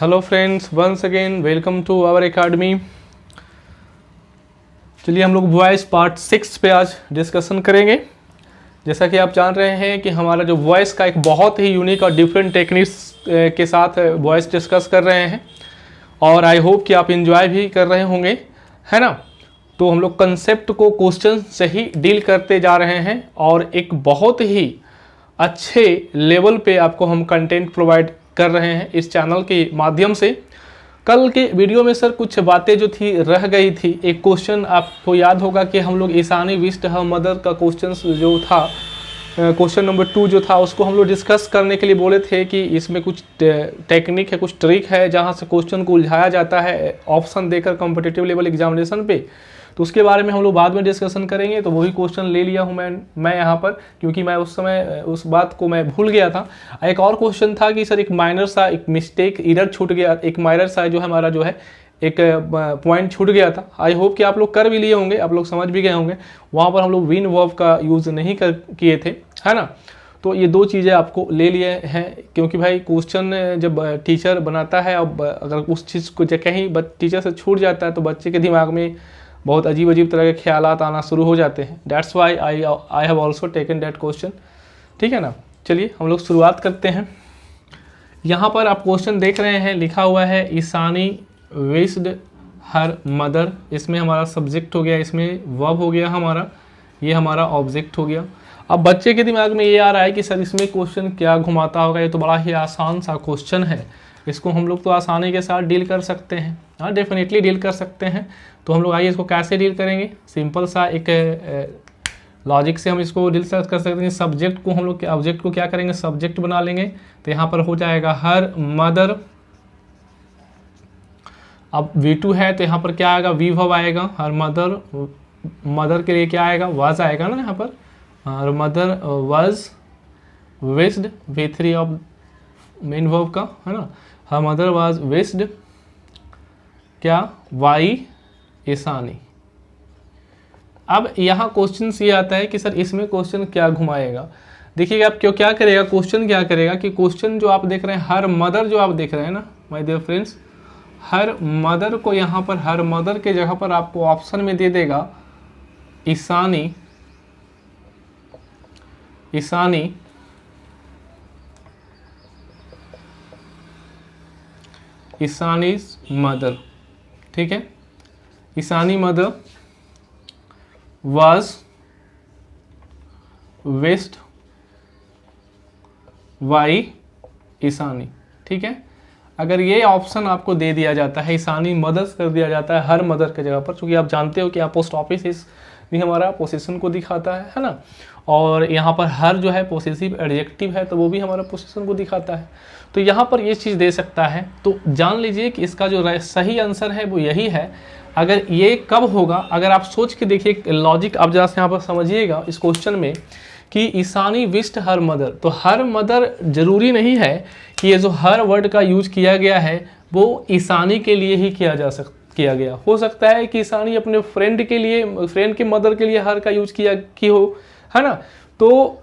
Hello friends, once again welcome to our academy. चलिए हम लोग वॉइस पार्ट 6 पे आज डिस्कशन करेंगे। जैसा कि आप जान रहे हैं कि हमारा जो वॉइस का एक बहुत ही यूनिक और डिफरेंट टेक्निक्स के साथ वॉइस डिस्कस कर रहे हैं और आई होप कि आप इन्जॉय भी कर रहे होंगे, है ना। तो हम लोग कंसेप्ट को क्वेश्चन से ही डील करते जा रहे हैं और एक बहुत ही अच्छे लेवल पे आपको हम कंटेंट प्रोवाइड कर रहे हैं इस चैनल के माध्यम से। कल के वीडियो में सर कुछ बातें जो थी रह गई थी। एक क्वेश्चन आपको याद होगा कि हम लोग ईशानी विश्ड हर मदर का क्वेश्चन जो था, क्वेश्चन नंबर 2 जो था, उसको हम लोग डिस्कस करने के लिए बोले थे कि इसमें कुछ टेक्निक है, कुछ ट्रिक है जहां से क्वेश्चन को उलझाया जाता है ऑप्शन देकर कॉम्पिटिटिव लेवल एग्जामिनेशन पे। तो उसके बारे में हम लोग बाद में डिस्कशन करेंगे। तो वही क्वेश्चन ले लिया हूँ मैं यहाँ पर, क्योंकि मैं उस समय उस बात को मैं भूल गया था। एक और क्वेश्चन था कि सर एक माइनर सा एक मिस्टेक इधर छूट गया, एक माइनर सा जो हमारा जो है एक पॉइंट छूट गया था। आई होप कि आप लोग कर भी लिए होंगे, आप लोग समझ भी गए होंगे। वहाँ पर हम लोग विन वर्ब का यूज़ नहीं किए थे, है ना। तो ये दो चीज़ें आपको ले लिए हैं, क्योंकि भाई क्वेश्चन जब टीचर बनाता है, अब अगर उस चीज़ को कहीं टीचर से छूट जाता है तो बच्चे के दिमाग में बहुत अजीब अजीब तरह के ख्यालात आना शुरू हो जाते हैं। That's why I have also taken that question, ठीक है ना। चलिए हम लोग शुरुआत करते हैं। यहाँ पर आप क्वेश्चन देख रहे हैं, लिखा हुआ है ईशानी विश्ड हर मदर। इसमें हमारा सब्जेक्ट हो गया, इसमें वर्ब हो गया हमारा, ये हमारा ऑब्जेक्ट हो गया। अब बच्चे के दिमाग में ये आ रहा है कि सर इसमें क्वेश्चन क्या घुमाता होगा, ये तो बड़ा ही आसान सा क्वेश्चन है, इसको हम लोग तो आसानी के साथ डील कर सकते हैं। हाँ, डेफिनेटली डील कर सकते हैं। तो हम लोग आइए इसको कैसे डील करेंगे। सिंपल सा एक लॉजिक से हम इसको डील कर सकते हैं। सब्जेक्ट को हम लोग ऑब्जेक्ट को क्या करेंगे, सब्जेक्ट बना लेंगे। तो यहाँ पर हो जाएगा हर मदर। अब V2 है तो यहाँ पर क्या आएगा, वी वर्ब आएगा। हर मदर, मदर के लिए क्या आएगा, वाज आएगा ना यहाँ पर। Her mother was wished, V3 of main verb का, है ना। हर मदर वाज विश्ड क्या, वाई ईशानी। अब यहाँ क्वेश्चन ये आता है कि सर इसमें क्वेश्चन क्या घुमाएगा। देखिएगा आप क्या करेगा, क्वेश्चन क्या करेगा कि क्वेश्चन जो आप देख रहे हैं, हर मदर जो आप देख रहे हैं ना माय डियर फ्रेंड्स, हर मदर को यहाँ पर हर मदर के जगह पर आपको ऑप्शन में दे देगा ईशानी, ईशानी ईशानीज मदर, ठीक है। Ishani mother was wished why Ishani, ठीक है। अगर ये ऑप्शन आपको दे दिया जाता है, ईशानी मदर्स कर दिया जाता है हर मदर के जगह पर, क्योंकि आप जानते हो कि अपोस्ट ऑफिस इस भी हमारा पोजीशन को दिखाता है ना। और यहाँ पर हर जो है पोसेसिव एडजेक्टिव है तो वो भी हमारा पोजीशन को दिखाता है। तो यहाँ पर ये चीज़ दे सकता है। तो जान लीजिए कि इसका जो सही आंसर है वो यही है। अगर ये कब होगा, अगर आप सोच के देखिए लॉजिक, आप जरा से यहाँ पर समझिएगा इस क्वेश्चन में कि ईशानी विश्ड हर मदर। तो हर मदर जरूरी नहीं है कि ये जो हर वर्ड का यूज किया गया है वो ईशानी के लिए ही किया गया। हो सकता है कि ईशानी अपने फ्रेंड के लिए, फ्रेंड के मदर के लिए हर का यूज की हो, है ना। तो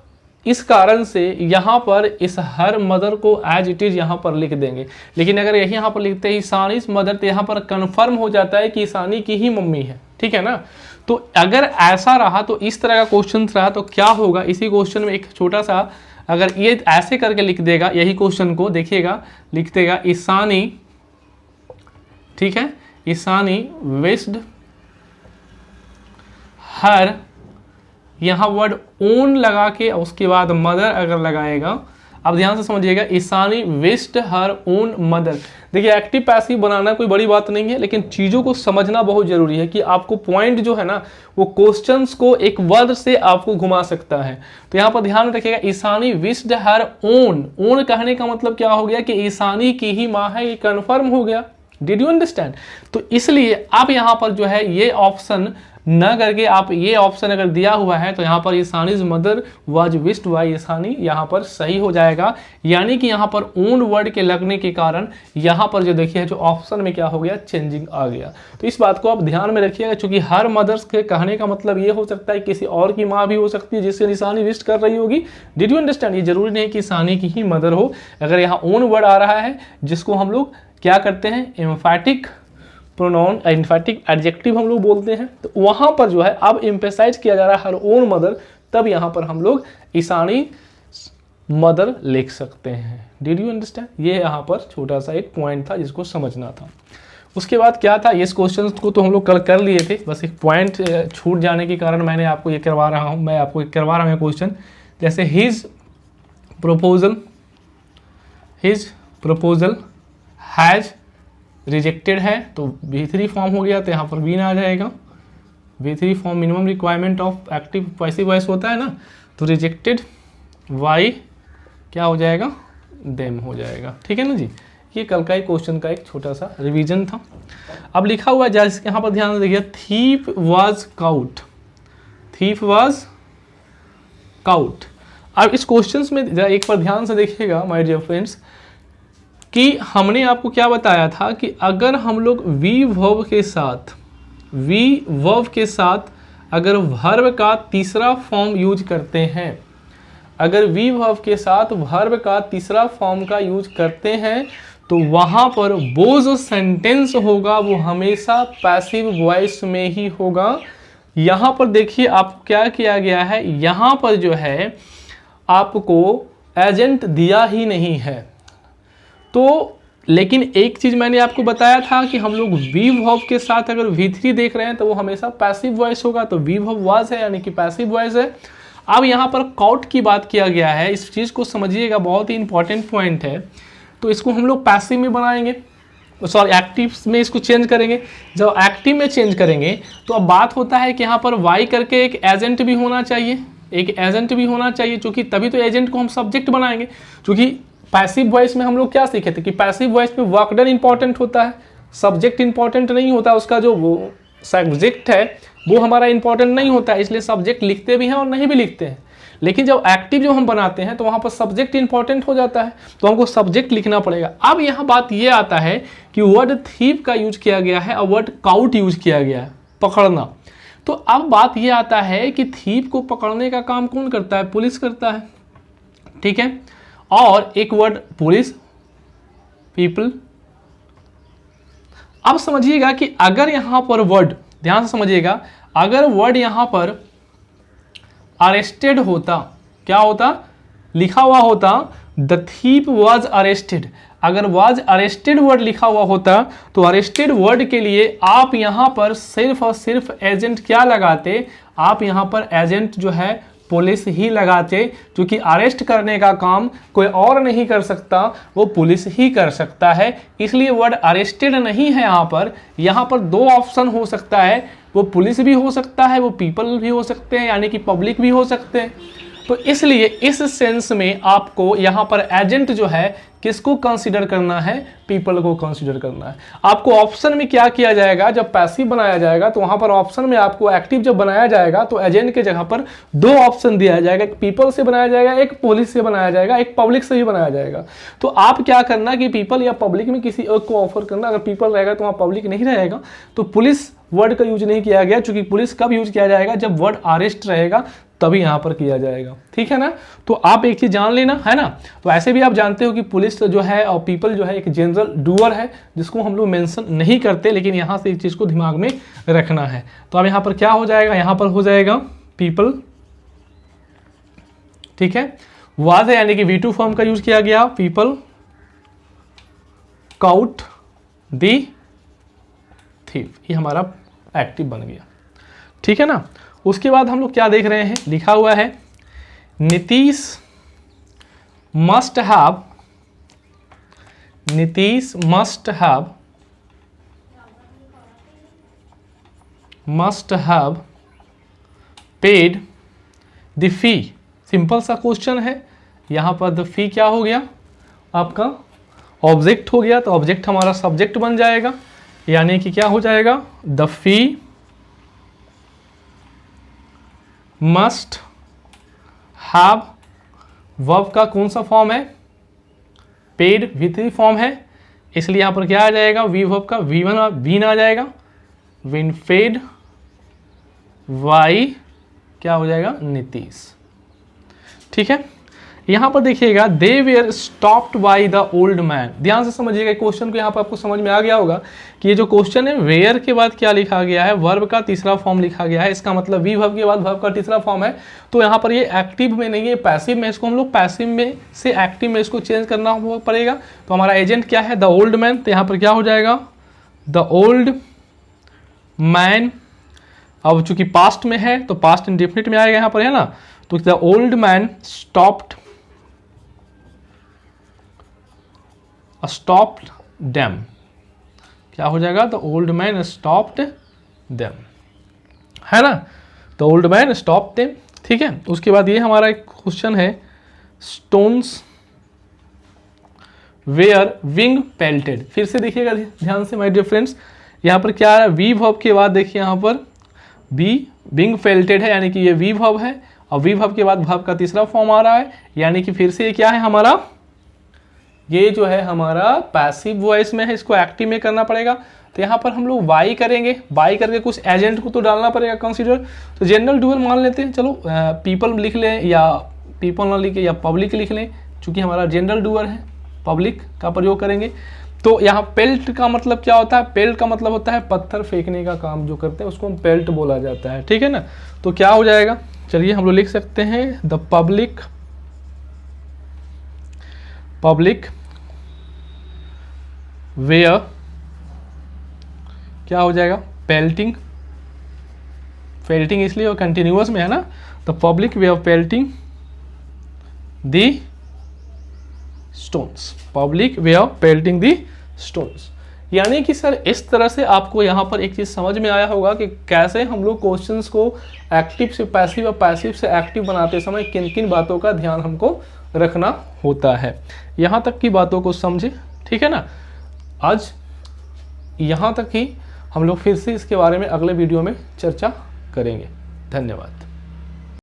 इस कारण से यहाँ पर इस हर मदर को एज इट इज यहाँ पर लिख देंगे। लेकिन अगर यही यहाँ पर लिखते हैं ईशानी मदर, तो यहाँ पर कंफर्म हो जाता है कि ईशानी की ही मम्मी है, ठीक है ना। तो अगर ऐसा रहा, तो इस तरह का क्वेश्चन रहा तो क्या होगा, इसी क्वेश्चन में एक छोटा सा अगर ये ऐसे करके लिख देगा, यही क्वेश्चन को देखिएगा, लिख देगा ईशानी, ठीक है, ईशानी विश्ड हर, यहाँ वर्ड ओन लगा के उसके बाद मदर अगर लगाएगा। अब ध्यान से समझिएगा, Ishani wished her own mother. देखिए एक्टिव पैसिव बनाना कोई बड़ी बात नहीं है, लेकिन चीज़ों को समझना बहुत जरूरी है कि आपको पॉइंट जो है ना वो क्वेश्चंस को एक वर्ड से आपको घुमा सकता है। तो यहाँ पर ध्यान रखिएगा, Ishani wished her own. Own कहने का मतलब क्या हो गया कि ईशानी की ही माँ है, ये कन्फर्म हो गया। Did you understand. तो इसलिए आप यहाँ पर जो है ये ऑप्शन न करके आप ये ऑप्शन अगर दिया हुआ है तो यहाँ पर Ishani's mother was wished by Ishani यहाँ पर सही हो जाएगा। यानी कि यहाँ पर ओन वर्ड के लगने के कारण यहाँ पर जो देखिए जो ऑप्शन में क्या हो गया, चेंजिंग आ गया। तो इस बात को आप ध्यान में रखिएगा, क्योंकि हर मदर्स के कहने का मतलब ये हो सकता है किसी और की माँ भी हो सकती है जिससे ईशानी विश्ड कर रही होगी। Did you understand. ये जरूरी नहीं कि ईशानी की ही मदर हो। अगर यहाँ ओन वर्ड आ रहा है जिसको हम लोग क्या करते हैं, एम्फैटिक प्रोनाउन, एम्फैटिक एडजेक्टिव हम लोग बोलते हैं। तो वहां पर जो है अब एम्फेसाइज किया जा रहा है हर ओन मदर, तब यहां पर हम लोग ईशानी मदर लिख सकते हैं। Did you understand? ये यहाँ पर छोटा सा एक पॉइंट था जिसको समझना था। उसके बाद क्या था, इस क्वेश्चन को तो हम लोग कल कर लिए थे, बस एक पॉइंट छूट जाने के कारण मैंने आपको ये करवा रहा हूँ, मैं आपको करवा रहा हूँ क्वेश्चन। जैसे हिज प्रपोजल हैज रिजेक्टेड है, तो V3 फॉर्म हो गया, तो यहाँ पर बीन आ जाएगा। V3 form minimum requirement of active passive voice होता है ना, तो रिजेक्टेड वाई क्या हो जाएगा, देम हो जाएगा। ठीक है ना जी, ये कल का एक क्वेश्चन का एक छोटा सा रिवीजन था। अब लिखा हुआ है यहाँ पर ध्यान से देखिए, thief was cout, thief was cout. अब इस क्वेश्चन में एक बार ध्यान से देखिएगा माय डियर फ्रेंड्स, कि हमने आपको क्या बताया था कि अगर हम लोग वी वर्ब के साथ अगर वर्ब का तीसरा फॉर्म यूज करते हैं, अगर वी वर्ब के साथ वर्ब का तीसरा फॉर्म का यूज करते हैं, तो वहां पर वो जो सेंटेंस होगा वो हमेशा पैसिव वॉइस में ही होगा। यहां पर देखिए आपको क्या किया गया है, यहां पर जो है आपको एजेंट दिया ही नहीं है। तो लेकिन एक चीज मैंने आपको बताया था कि हम लोग वी वर्ब के साथ अगर V3 देख रहे हैं तो वो हमेशा पैसिव वॉइस होगा, तो वी वर्ब वाज है यानी कि पैसिव वॉइस है। अब यहाँ पर काउट की बात किया गया है, इस चीज को समझिएगा, बहुत ही इंपॉर्टेंट पॉइंट है। तो इसको हम लोग पैसिव में बनाएंगे, सॉरी एक्टिव में इसको चेंज करेंगे। जब एक्टिव में चेंज करेंगे तो अब बात होता है कि यहाँ पर वाई करके एक एजेंट भी होना चाहिए, एक एजेंट भी होना चाहिए, क्योंकि तभी तो एजेंट को हम सब्जेक्ट बनाएंगे। क्योंकि पैसिव वॉइस में हम लोग क्या सीखे थे कि पैसिव वॉइस में वर्क डन इंपॉर्टेंट होता है, सब्जेक्ट इंपॉर्टेंट नहीं होता, उसका जो वो सब्जेक्ट है वो हमारा इंपॉर्टेंट नहीं होता है, इसलिए सब्जेक्ट लिखते भी हैं और नहीं भी लिखते हैं। लेकिन जब एक्टिव जो हम बनाते हैं तो वहां पर सब्जेक्ट इंपॉर्टेंट हो जाता है, तो हमको सब्जेक्ट लिखना पड़ेगा। अब यहाँ बात ये आता है कि वर्ड थीप का यूज किया गया है और वर्ड काउट यूज किया गया है, पकड़ना। तो अब बात ये आता है कि थीप को पकड़ने का काम कौन करता है, पुलिस करता है। ठीक है, और एक वर्ड पुलिस, पीपल। अब समझिएगा कि अगर यहां पर वर्ड, ध्यान से समझिएगा, अगर वर्ड यहां पर अरेस्टेड होता, क्या होता, लिखा हुआ होता द थीप वाज अरेस्टेड, अगर वाज अरेस्टेड वर्ड लिखा हुआ होता तो अरेस्टेड वर्ड के लिए आप यहां पर सिर्फ और सिर्फ एजेंट क्या लगाते, आप यहां पर एजेंट जो है पुलिस ही लगाते, क्योंकि अरेस्ट करने का काम कोई और नहीं कर सकता, वो पुलिस ही कर सकता है। इसलिए वर्ड अरेस्टेड नहीं है यहाँ पर दो ऑप्शन हो सकता है, वो पुलिस भी हो सकता है, वो पीपल भी हो सकते हैं, यानी कि पब्लिक भी हो सकते हैं। तो इसलिए इस सेंस में आपको यहाँ पर एजेंट जो है किसको कंसीडर करना है, पीपल को कंसीडर करना है। आपको ऑप्शन में क्या किया जाएगा, जब पैसिव बनाया जाएगा तो वहां पर ऑप्शन में आपको एक्टिव जब बनाया जाएगा तो एजेंट के जगह पर दो ऑप्शन दिया जाएगा, एक पीपल से बनाया जाएगा, एक पुलिस से बनाया जाएगा, एक पब्लिक से भी बनाया जाएगा। तो आप क्या करना कि पीपल या पब्लिक में किसी एक को ऑफर करना, अगर पीपल रहेगा तो वहां पब्लिक नहीं रहेगा, तो पुलिस वर्ड का यूज नहीं किया गया, क्योंकि पुलिस कब यूज किया जाएगा, जब वर्ड अरेस्ट रहेगा तभी यहां पर किया जाएगा। ठीक है ना, तो आप एक चीज जान लेना है ना। तो ऐसे भी आप जानते हो कि पुलिस जो है और पीपल जो है एक जनरल डूअर है, जिसको हम लोग मेंशन नहीं करते, लेकिन यहां से एक चीज को दिमाग में रखना है। तो अब यहां पर क्या हो जाएगा, यहां पर हो जाएगा पीपल। ठीक है, वाज है यानी कि V2 फॉर्म का यूज किया गया, पीपल काउट दी थीफ, ये हमारा एक्टिव बन गया। ठीक है ना, उसके बाद हम लोग क्या देख रहे हैं, लिखा हुआ है Nitish must have paid the fee. Simple सा क्वेश्चन है, यहां पर द फी क्या हो गया, आपका ऑब्जेक्ट हो गया, तो ऑब्जेक्ट हमारा सब्जेक्ट बन जाएगा, यानी कि क्या हो जाएगा, the fee must have, verb का कौन सा फॉर्म है, पेड, V3 फॉर्म है, इसलिए यहां पर क्या आ जाएगा, वी वर्ब का वीन आ जाएगा, विन पेड वाई क्या हो जाएगा, नीतीश। ठीक है, यहाँ पर देखिएगा they were stopped by the old man. ध्यान से समझिएगा क्वेश्चन को, यहाँ पर आपको समझ में आ गया होगा कि ये जो क्वेश्चन है वेयर के बाद क्या लिखा गया है, वर्ब का तीसरा फॉर्म लिखा गया है। इसका मतलब वी वर्ब के बाद वर्ब का तीसरा फॉर्म है, तो यहाँ पर ये एक्टिव में नहीं है, पैसिव में। इसको हम लोग पैसिव में से एक्टिव में इसको चेंज करना पड़ेगा। तो हमारा एजेंट क्या है, द ओल्ड मैन। तो यहाँ पर क्या हो जाएगा, द ओल्ड मैन। अब चूंकि पास्ट में है तो पास्ट इंडेफिनिट में आएगा यहाँ पर, है ना। तो the old man stopped them. क्या हो जाएगा, the old man stopped them, है ना। The old man stopped them, ठीक है। उसके बाद ये हमारा एक क्वेश्चन है, स्टोन्स वेयर विंग पेल्टेड। फिर से देखिएगा ध्यान से माय डियर फ्रेंड्स, यहाँ पर क्या है, वी वर्ब के बाद देखिए यहाँ पर बी विंग पेल्टेड है, यानी कि ये वी वर्ब है, और वी वर्ब के बाद वर्ब का तीसरा फॉर्म आ रहा है, यानी कि फिर से ये क्या है हमारा, ये जो है हमारा पैसिव वॉइस में है, इसको एक्टिव में करना पड़ेगा। तो यहाँ पर हम लोग बाई करेंगे, बाई करके कुछ एजेंट को तो डालना पड़ेगा कंसीडर। तो जनरल डूअर मान लेते हैं, चलो पीपल लिख लें, या पीपल ना लिखे या पब्लिक लिख लें, चूंकि हमारा जनरल डूअर है, पब्लिक का प्रयोग करेंगे। तो यहाँ पेल्ट का मतलब क्या होता है, पेल्ट का मतलब होता है पत्थर फेंकने का काम जो करते हैं उसको हम पेल्ट बोला जाता है, ठीक है ना। तो क्या हो जाएगा, चलिए हम लोग लिख सकते हैं, द पब्लिक वेयर, क्या हो जाएगा, पेल्टिंग इसलिए और कंटिन्यूअस में है ना। The public way of pelting the stones, public way of pelting the stones. यानी कि सर इस तरह से आपको यहाँ पर एक चीज़ समझ में आया होगा कि कैसे हम लोग क्वेश्चंस को एक्टिव से पैसिव और पैसिव से एक्टिव बनाते समय किन किन बातों का ध्यान हमको रखना होता है। यहाँ तक की बातों को समझे, ठीक है ना। आज यहाँ तक ही, हम लोग फिर से इसके बारे में अगले वीडियो में चर्चा करेंगे। धन्यवाद।